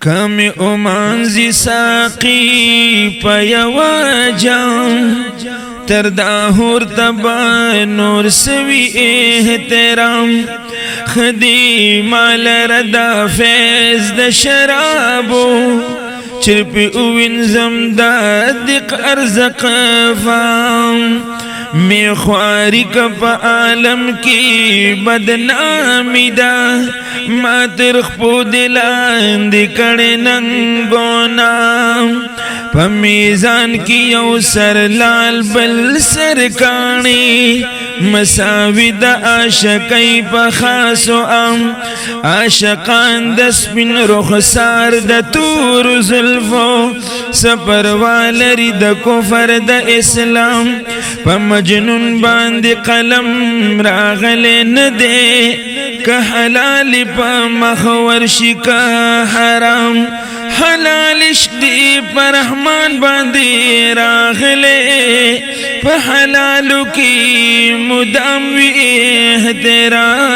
کم امانزی ساقی پا یوا جام تر داہور تبا نور سوی احترام خدی مال ردا فیض دا شرابو چرپی اوین زمدادق ارزق فام میں خواری کا پا عالم کی بدنامی دا ما ترخ پو دلان دکڑ ننگونا پا میزان کی یو سر لال بل سر کانی مساوی دا عاشقی پا خاصو ام عاشقان دسپن رخسار دا تور زلفو سپر والری دا کفر دا اسلام پا مجنون باند قلم راغل ندے کہ حلال پا مخورشی کا حرام حلالش دی پا رحمان باندی راغلے پا حلالو کی مدام وی احترام